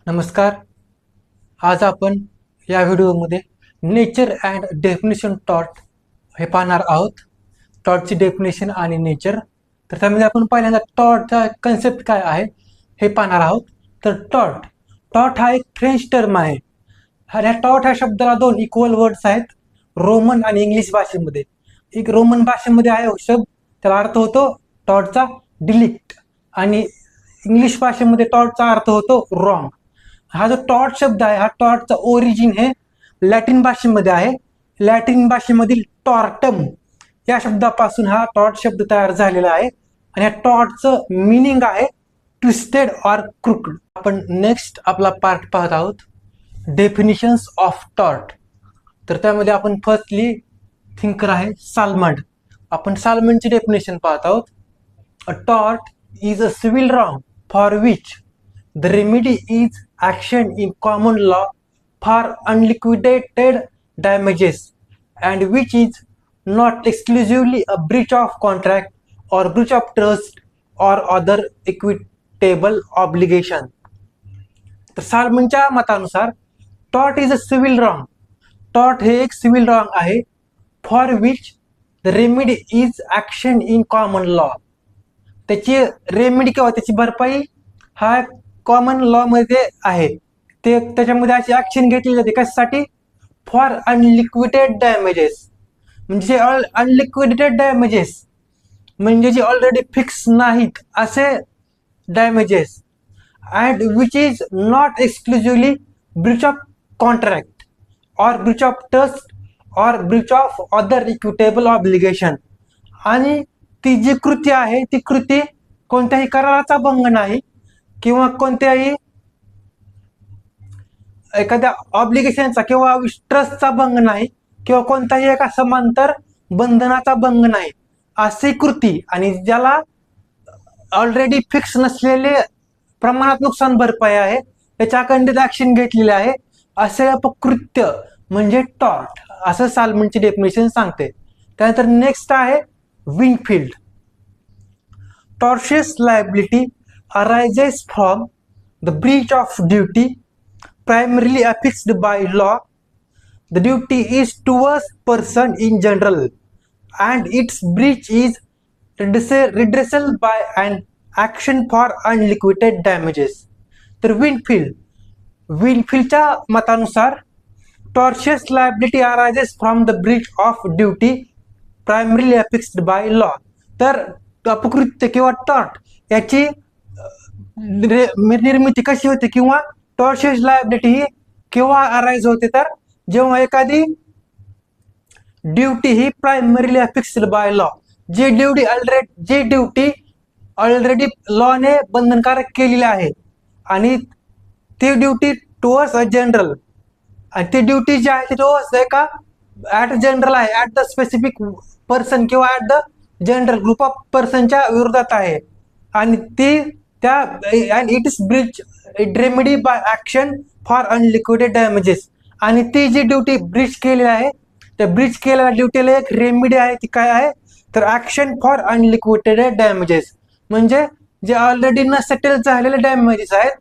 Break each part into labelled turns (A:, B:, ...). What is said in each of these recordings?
A: नमस्कार. आज आपण या व्हिडिओमध्ये नेचर अँड डेफिनेशन टॉट हे पाहणार आहोत. टॉटची डेफिनेशन आणि नेचर. तर त्यामध्ये आपण पहिल्यांदा टॉटचा कन्सेप्ट काय आहे हे पाहणार आहोत. तर टॉट टॉट हा एक फ्रेंच टर्म आहे. ह्या टॉट ह्या शब्दाला दोन इक्वल वर्ड्स आहेत, रोमन आणि इंग्लिश भाषेमध्ये. एक रोमन भाषेमध्ये आहे शब्द, त्याला अर्थ होतो टॉटचा डिलिक्ट, आणि इंग्लिश भाषेमध्ये टॉटचा अर्थ होतो रॉंग. हा जो टॉट शब्द आहे, हा टॉटचा ओरिजिन हे लॅटिन भाषेमध्ये आहे. लॅटिन भाषेमधील टॉर्टम या शब्दापासून हा टॉट शब्द तयार झालेला आहे, आणि या टॉटचं मिनिंग आहे ट्विस्टेड ऑर क्रुकड. आपण नेक्स्ट आपला पार्ट पाहत आहोत, डेफिनिशन्स ऑफ टॉट. तर त्यामध्ये आपण फर्स्टली थिंकर आहे साल्मंड. आपण साल्मंडची डेफिनेशन पाहत आहोत. अ टॉट is a civil wrong for which the remedy is action in common law for unliquidated damages, and which is not exclusively a breach of contract or breach of trust or other equitable obligation. तर साल्मनच्या मतानुसार टॉट is a civil wrong. टॉट हे एक civil wrong आहे. For which the remedy is action in common law. त्याची remedy किंवा त्याची भरपाई हा कॉमन लॉ मध्ये आहे. ते त्याच्यामध्ये अशी ऍक्शन घेतली जाते कशासाठी? For unliquidated damages. म्हणजे अनलिक्विडेटेड डॅमेजेस म्हणजे जे ऑलरेडी फिक्स नाहीत असे damages. And which is not exclusively breach of contract or breach of trust or breach of other equitable obligation. आणि ती जी कृती आहे ती कृती कोणत्याही कराराचा भंग नाही किंवा कोणत्याही एखाद्या ऑब्लिगेशनचा किंवा ट्रस्टचा भंग नाही किंवा कोणत्याही एका समांतर बंधनाचा भंग नाही अशी कृती, आणि ज्याला ऑलरेडी फिक्स नसलेले प्रमाणात नुकसान भरपाई आहे, त्याच्या अखंडित ऍक्शन घेतलेले आहे, असे अपकृत्य म्हणजे टॉर्ट, असं साल्मनची डेफिनेशन सांगते. त्यानंतर नेक्स्ट आहे विंडफील्ड. टॉर्शियस liability arises from the breach of duty primarily affixed by law. The duty is towards person in general, and its breach is redressal by an action for unliquidated damages. तर विंडफील्डच्या मतानुसार tortious liability arises from the breach of duty primarily affixed by law. तर अपकृत्य किंवा tort याची निर्मिती कशी होते किंवा टॉर्शियस liability ही केव्हा अराइज होते? तर जेव्हा एखादी ड्युटी ही प्रायमरीली फिक्स्ड बाय लॉ, जी ड्युटी ऑलरेडी लॉने बंधनकारक केलेली आहे, आणि ती ड्युटी टुवर्ड्स अ जनरल, आणि ती ड्युटी जी आहे ती टुवर्ड्स एका ऍट जनरल आहे, ऍट द स्पेसिफिक पर्सन किंवा at the general group of पर्सनच्या विरोधात आहे, आणि ती त्या and it is breach remedy by action for unliquidated damages. आणि ती जी ड्युटी ब्रीच केलेली आहे, त्या ब्रीच केलेल्या ड्युटीला एक रेमेडी आहे, ती काय आहे? तर ऍक्शन फॉर अनलिक्विडेड डॅमेजेस. म्हणजे जे ऑलरेडी न सेटल झालेले डॅमेजेस आहेत,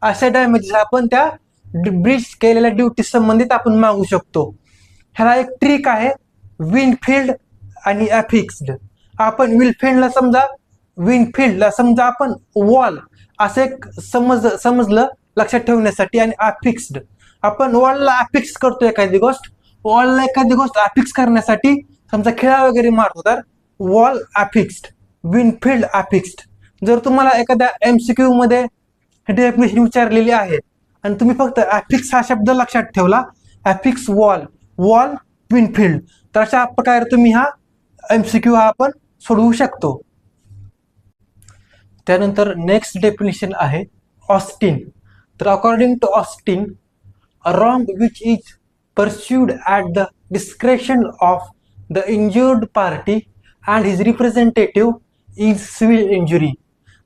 A: असे डॅमेजेस आपण त्या ब्रीच केलेल्या ड्युटी संबंधित आपण मागू शकतो. ह्याला एक ट्रिक आहे विंडफील्ड आणि अफिक्स्ड. आपण विंडफील्डला समजा आपण वॉल असं एक समजलं लक्षात ठेवण्यासाठी, आणि अफिक्स्ड आपण वॉलला अफिक्स करतो एखादी गोष्ट. वॉलला एखादी गोष्ट अफिक्स करण्यासाठी समजा खिळा वगैरे मारतो, तर वॉल अफिक्स्ड, विंडफील्ड अफिक्स्ड. जर तुम्हाला एखाद्या MCQ मध्ये डेफिनेशन विचारलेली आहे आणि तुम्ही फक्त अफिक्स हा शब्द लक्षात ठेवला, अफिक्स वॉल, वॉल विंडफील्ड, तर अशा प्रकारे तुम्ही हा MCQ हा आपण सोडवू शकतो. त्यानंतर नेक्स्ट डेफिनेशन आहे ऑस्टिन. तर according to Austin, a wrong which is pursued at the discretion of the injured party and his representative is civil injury.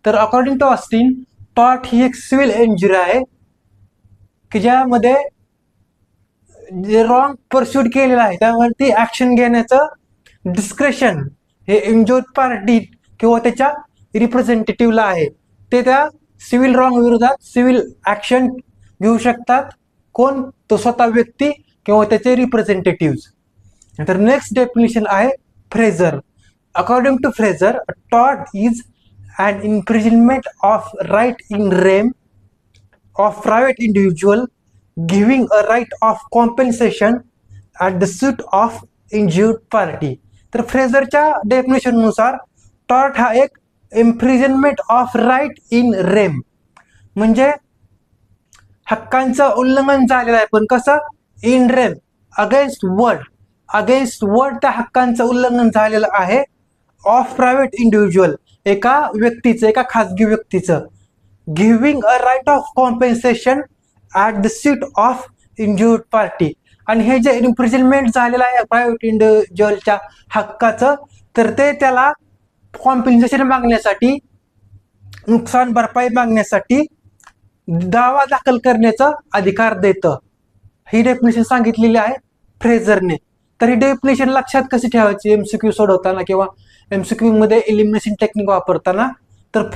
A: तर अकॉर्डिंग टू ऑस्टिन, टॉर्ट ही एक सिव्हिल इंजुरी आहे की ज्यामध्ये जे रॉंग परस्यूड केलेलं आहे त्यावरती ऍक्शन घेण्याचं डिस्क्रेशन हे इंज्युर्ड पार्टी किंवा त्याच्या रिप्रेझेंटेटिव्हला आहे. ते त्या सिव्हिल रॉंग विरोधात सिव्हिल ऍक्शन घेऊ शकतात कोण, तो स्वतः व्यक्ती किंवा त्याचे रिप्रेझेंटेटिव्ह. नंतर नेक्स्ट डेफिनेशन आहे Fraser. According to Fraser, tort is an imprisonment of right in rem of private individual giving a right of compensation at the suit of injured party. तर फ्रेझरच्या डेफिनेशन नुसार टॉर्ट हा एक imprisonment of right in rem, म्हणजे हक्कांचं उल्लंघन झालेलं आहे, पण कसं, इन रेम, अगेन्स्ट वर्ड त्या हक्कांचं उल्लंघन झालेलं आहे ऑफ प्रायव्हेट इंडिव्हिज्युअल, एका व्यक्तीचं, एका खाजगी व्यक्तीचं, giving a right of compensation at the seat of injured party. आणि हे जे इम्प्रिझनमेंट झालेलं आहे प्रायव्हेट इंडिव्हिज्युअलच्या हक्काचं, तर ते त्याला कॉम्पेन्सेशन मागण्यासाठी, नुकसान भरपाई मागण्यासाठी दावा दाखल करण्याचा अधिकार देतं. ही डेफिनेशन सांगितलेली आहे फ्रेझरने. तर ही डेफिनेशन लक्षात कशी ठेवायची एमसीक्यू सोडवताना किंवा एमसीक्यू मध्ये एलिमिनेशन टेक्निक वापरताना? तर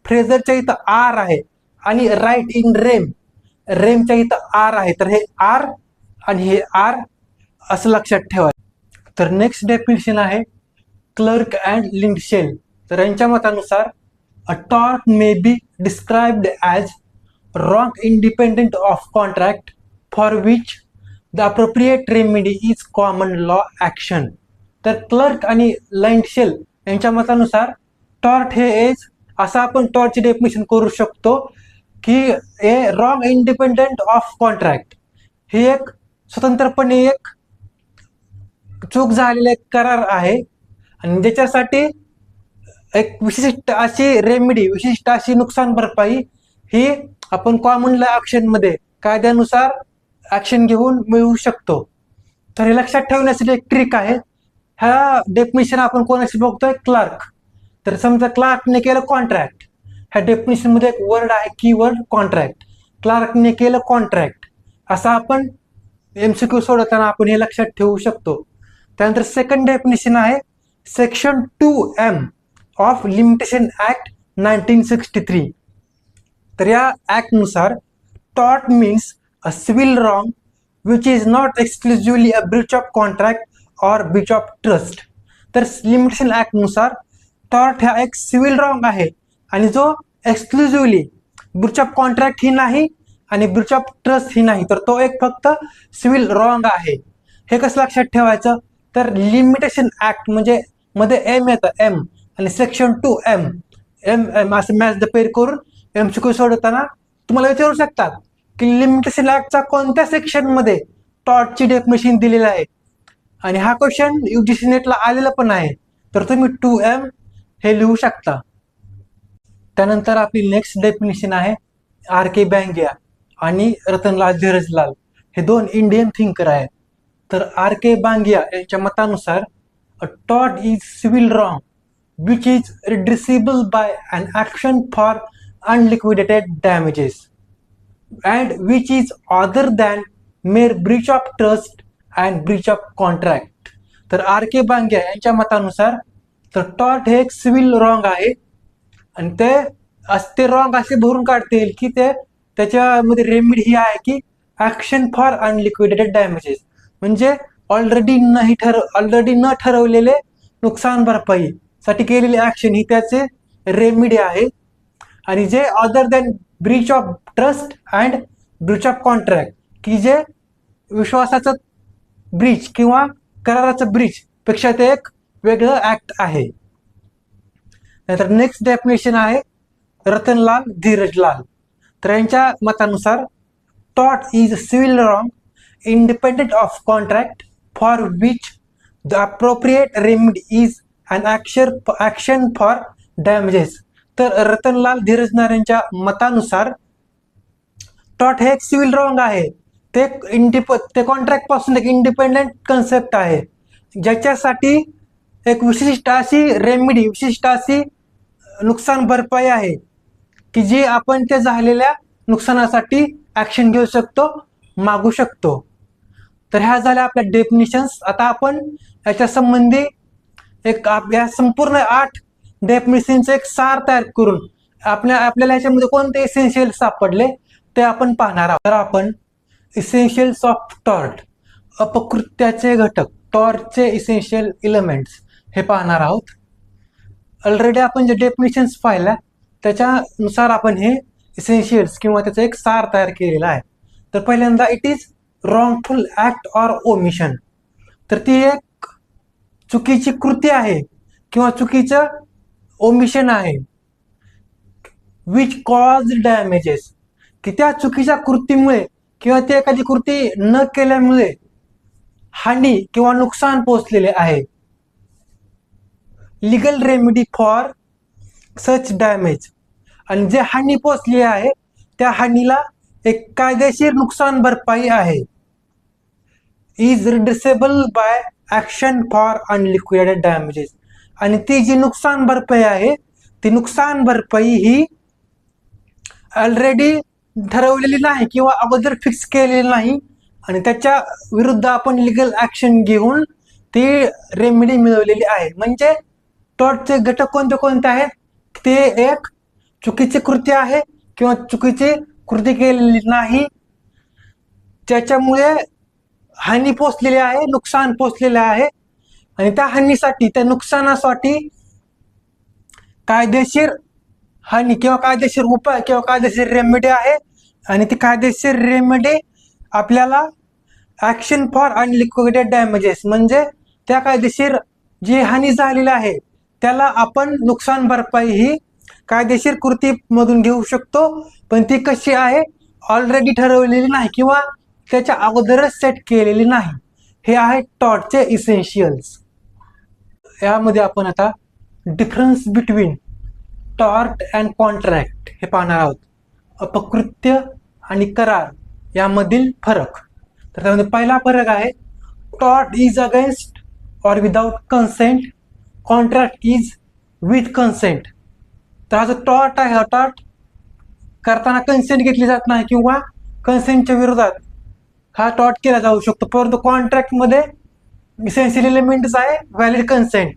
A: फ्रेझरच्या इथं आर आहे आणि राईट इन रेमच्या इथं आर आहे, तर हे आर आणि हे आर असं लक्षात ठेवायचं. तर नेक्स्ट डेफिनेशन आहे क्लर्क अँड लिंडशेल. तर यांच्या मतानुसार a tort may be described as wrong independent of contract for which the appropriate remedy is common law action. तर क्लर्क आणि लिंडशेल यांच्या मतानुसार टॉर्ट हे एज, असं आपण टॉर्टची डेफिनेशन करू शकतो की ए रॉंग इंडिपेंडेंट ऑफ कॉन्ट्रॅक्ट, ही एक स्वतंत्रपणे एक चूक झालेला एक करार आहे आणि ज्याच्यासाठी एक विशिष्ट अशी रेमेडी, विशिष्ट अशी नुकसान भरपाई ही आपण कॉमन लॉ ऍक्शन मध्ये कायद्यानुसार ऍक्शन घेऊन मिळवू शकतो. तर हे लक्षात ठेवण्यासाठी एक ट्रिक आहे. ह्या डेफिनेशन आपण कोणाशी बघतोय, क्लार्क. तर समजा क्लार्कने केलं कॉन्ट्रॅक्ट, ह्या डेफिनेशन मध्ये एक वर्ड आहे कीवर्ड कॉन्ट्रॅक्ट. क्लार्कने केलं कॉन्ट्रॅक्ट, असं आपण एमसीक्यू सोडवताना आपण हे लक्षात ठेवू शकतो. त्यानंतर सेकंड डेफिनेशन आहे section 2M of limitation act 1963. तर या ऍक्टनुसार tort means a civil wrong which is not exclusively a breach of contract or breach of trust. तर लिमिटेशन ऍक्टनुसार टॉर्ट हा एक सिव्हिल रॉंग आहे आणि जो एक्सक्लुझिव्हली ब्रीच ऑफ कॉन्ट्रॅक्ट ही नाही आणि ब्रीच ऑफ ट्रस्ट ही नाही, तर तो एक फक्त सिव्हिल रॉंग आहे. हे कसं लक्षात ठेवायचं, तर लिमिटेशन ऍक्ट म्हणजे मध्ये एम येतं, एम, आणि सेक्शन 2M, एम असं मॅच द पेर करून एमसीक्यू सोडवताना तुम्हाला विचारू शकतात की लिमिटेशन ऍक्टचा कोणत्या सेक्शन मध्ये टॉर्टची डेफिनेशन दिलेली आहे, आणि हा क्वेश्चन UGC नेटला आलेला पण आहे, तर तुम्ही 2M हे लिहू शकता. त्यानंतर आपली नेक्स्ट डेफिनेशन आहे RK बँगिया आणि रतनलाल धीरजलाल, हे दोन इंडियन थिंकर आहेत. तर RK बँगिया यांच्या मतानुसार a tort is civil wrong which is redressable by an action for unliquidated damages and which is other than mere breach of trust and breach of contract. तर RK बँगिया यांच्या मतानुसार तर टॉर्ट हे एक सिव्हिल रॉंग आहे आणि ते रॉंग असे भरून काढतील की त्याच्यामध्ये रेमेडी ही आहे की ऍक्शन फॉर अनलिक्विडेटेड डॅमेजेस, म्हणजे ऑलरेडी न ठरवलेले नुकसान भरपाई साठी केलेली ऍक्शन ही त्याचे रेमेडी आहे. आणि जे other than Breach of trust and Breach of contract, की जे विश्वासाचं ब्रीच किंवा कराराचं ब्रीच पेक्षा ते एक वेगळं ऍक्ट आहे. नंतर नेक्स्ट डेफिनेशन आहे रतनलाल धीरजलाल. तर यांच्या मतानुसार tort is civil wrong independent of contract for which the appropriate remedy is an action for damages. तर रतनलाल धीरजलाल यांच्या मतानुसार टॉर्ट हे एक सिव्हिल रॉंग आहे, ते कॉन्ट्रॅक्ट पासून एक इंडिपेंडेंट कन्सेप्ट आहे, ज्याच्यासाठी एक विशिष्ट अशी रेमेडी, विशिष्ट अशी नुकसान भरपाई आहे की जी आपण त्या झालेल्या नुकसानासाठी ऍक्शन घेऊ शकतो, मागू शकतो. तर ह्या झाल्या आपल्या डेफिनेशन्स. आता आपण याच्या संबंधी या संपूर्ण 8 डेफिनेशनचे एक सार तयार करून आपल्याला याच्यामध्ये कोणते एसेन्शियल सापडले ते आपण पाहणार आहोत. तर आपण इसेन्शियल्स ऑफ टॉर्ट, अपकृत्याचे घटक, टॉर्चचे इसेन्शियल एलिमेंट्स हे पाहणार आहोत. ऑलरेडी आपण जे डेफिनेशन्स पाहिल्या त्याच्यानुसार आपण हे इसेन्शियल्स किंवा त्याचा एक सार तयार केलेला आहे. तर पहिल्यांदा it is wrongful act or omission, तर ती एक चुकीची कृती आहे किंवा चुकीचं ओमिशन आहे. विच कॉज डॅमेजेस, की त्या चुकीच्या कृतीमुळे किंवा ती एखादी कृती न केल्यामुळे हानी किंवा नुकसान पोहोचलेले आहे. Legal remedy for such damage, आणि जे हानी पोहोचली आहे त्या हानीला एक कायदेशीर नुकसान भरपाई आहे. Is reducible by action for unliquidated damages, आणि ती जी नुकसान भरपाई आहे ती नुकसान भरपाई ही ऑलरेडी ठरवलेली नाही किंवा अगोदर फिक्स केलेली नाही, आणि त्याच्या विरुद्ध आपण लिगल ऍक्शन घेऊन ती रेमेडी मिळवलेली आहे. म्हणजे टॉर्टचे घटक कोणते कोणते आहेत, ते एक चुकीची कृती आहे किंवा चुकीची कृती केलेली नाही, ज्याच्यामुळे हानी पोचलेली आहे, नुकसान पोचलेले आहे, आणि त्या हानीसाठी त्या नुकसानासाठी कायदेशीर हानी किंवा कायदेशीर उपाय किंवा कायदेशीर रेमेडी आहे. आणि ती कायदेशीर रेमेडी आपल्याला ऍक्शन फॉर अनलिक्विडेटेड डॅमेजेस, म्हणजे त्या कायदेशीर जी हानी झालेली आहे त्याला आपण नुकसान भरपाई ही कायदेशीर कृतीमधून घेऊ शकतो, पण ती कशी आहे ऑलरेडी ठरवलेली नाही किंवा त्याच्या अगोदरच सेट केलेली नाही. हे आहे टॉर्टचे इसेन्शियल्स. यामध्ये आपण आता difference between tort and contract हे पाहणार आहोत. अपकृत्य आणि करार यामधील फरक. तर त्यामध्ये पहिला फरक आहे tort is against or without consent, contract is with consent. तर हा जो टॉर्ट आहे, हा टॉर्ट करताना कन्सेंट घेतली जात नाही किंवा कन्सेंटच्या विरोधात हा टॉर्ट केला जाऊ शकतो, परंतु कॉन्ट्रॅक्टमध्ये इसेन्शियल एलिमेंट्स आहे व्हॅलिड कन्सेंट.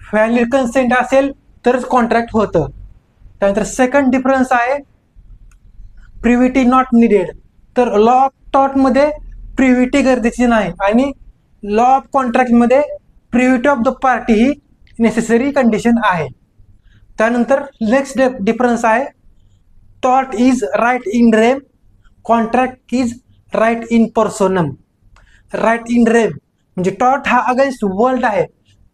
A: व्हॅलिड कन्सेंट असेल तरच कॉन्ट्रॅक्ट होतं. त्यानंतर सेकंड डिफरन्स आहे प्रिव्हिटी नॉट निडेड. तर लॉ ऑफ टॉर्टमध्ये प्रिव्हिटी गरजेची नाही आणि लॉ ऑफ कॉन्ट्रॅक्टमध्ये प्रिव्हिटी ऑफ द पार्टी ही नेसेसरी कंडिशन आहे. त्यानंतर नेक्स्ट डिफरन्स आहे tort is right in rem, contract is right in personam. Right in rem म्हणजे टॉर्ट हा अगेन्स्ट वर्ल्ड आहे,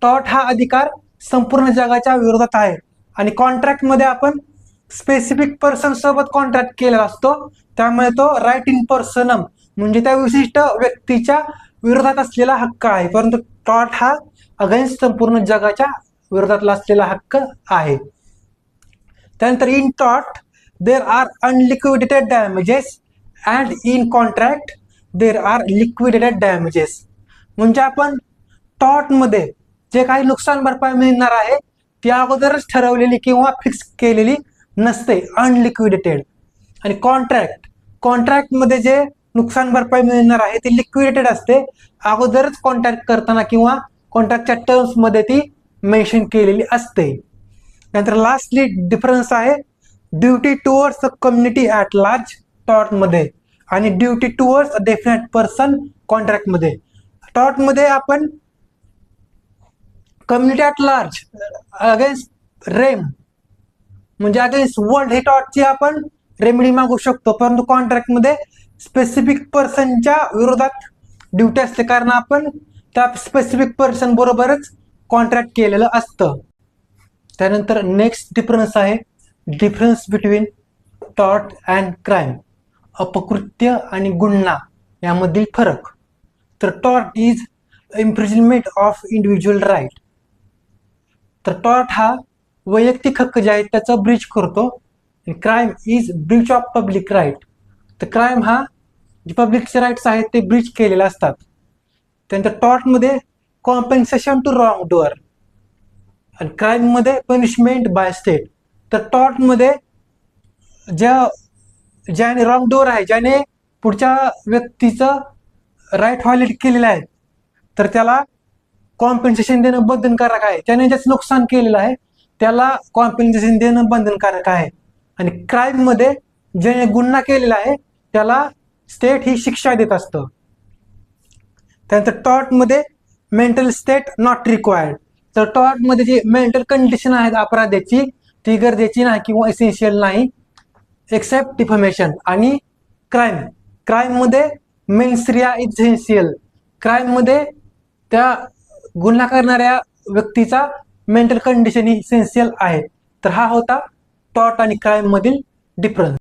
A: टॉर्ट हा अधिकार संपूर्ण जगाच्या विरोधात आहे, आणि कॉन्ट्रॅक्टमध्ये आपण स्पेसिफिक पर्सन सोबत कॉन्ट्रॅक्ट केलेला असतो, त्यामुळे तो राईट इन पर्सनम म्हणजे त्या विशिष्ट व्यक्तीच्या विरोधात असलेला हक्क आहे, परंतु टॉर्ट हा अगेन्स्ट संपूर्ण जगाच्या विरोधातला असलेला हक्क आहे. त्यानंतर in tort there are unliquidated damages and in contract there are liquidated damages. म्हणजे आपण टॉर्टमध्ये जे काही नुकसान भरपाई मिळणार आहे ती अगोदरच ठरवलेली किंवा फिक्स केलेली नसते, अनलिक्विडेटेड. आणि कॉन्ट्रॅक्टमध्ये जे नुकसान भरपाई मिळणार आहे ती लिक्विडेटेड असते, अगोदरच कॉन्ट्रॅक्ट करताना किंवा कॉन्ट्रॅक्टच्या टर्म्समध्ये ती मेन्शन केलेली असते. नंतर लास्टली डिफरन्स आहे duty towards the community at large टॉर्टमध्ये आणि duty towards a definite person कॉन्ट्रॅक्टमध्ये. टॉर्टमध्ये आपण कम्युनिटी ॲट लार्ज अगेन्स्ट रेम म्हणजे अगेन्स्ट वर्ल्ड हे टॉर्टची आपण रेमेडी मागू शकतो, परंतु कॉन्ट्रॅक्टमध्ये स्पेसिफिक पर्सनच्या विरोधात ड्युटी असते, कारण आपण त्या स्पेसिफिक पर्सन बरोबरच कॉन्ट्रॅक्ट केलेलं असतं. त्यानंतर नेक्स्ट डिफरन्स आहे difference between tort and crime, अपकृत्य आणि गुन्हा यामधील फरक. तर tort is imprisonment of individual right. तर टॉर्ट हा वैयक्तिक हक्क जे आहेत त्याचा ब्रीच करतो. Crime is breach of public right. तर क्राईम हा जे पब्लिकचे राईट्स आहेत ते ब्रीच केलेले असतात. त्यानंतर टॉर्टमध्ये कॉम्पेन्सेशन टू रॉंग डुअर आणि क्राईममध्ये पनिशमेंट बाय स्टेट. तर टॉर्टमध्ये ज्याने रॉंग डुअर आहे, ज्याने पुढच्या व्यक्तीचं राईट व्हायलेट केलेलं आहे, तर त्याला कॉम्पेन्सेशन देणं बंधनकारक आहे. त्याने ज्याचं नुकसान केलेलं आहे त्याला कॉम्पेन्सेशन देणं बंधनकारक आहे. आणि क्राईममध्ये ज्याने गुन्हा केलेला आहे त्याला स्टेट ही शिक्षा देत असतं. त्यानंतर टॉर्टमध्ये मेंटल स्टेट नॉट रिक्वायर्ड. तर टॉर्टमध्ये जी मेंटल कंडिशन आहेत अपराधाची ती गरजेची नाही किंवा इसेन्शियल नाही, एक्सेप्ट डिफमेशन. आणि क्राईममध्ये मेन्स rea इसेन्शियल. क्राईममध्ये त्या गुन्हा करणाऱ्या व्यक्तीचा मेंटल कंडिशन ही इसेन्शियल आहे. तर हा होता टॉर्ट आणि क्राईम मधील डिफरन्स.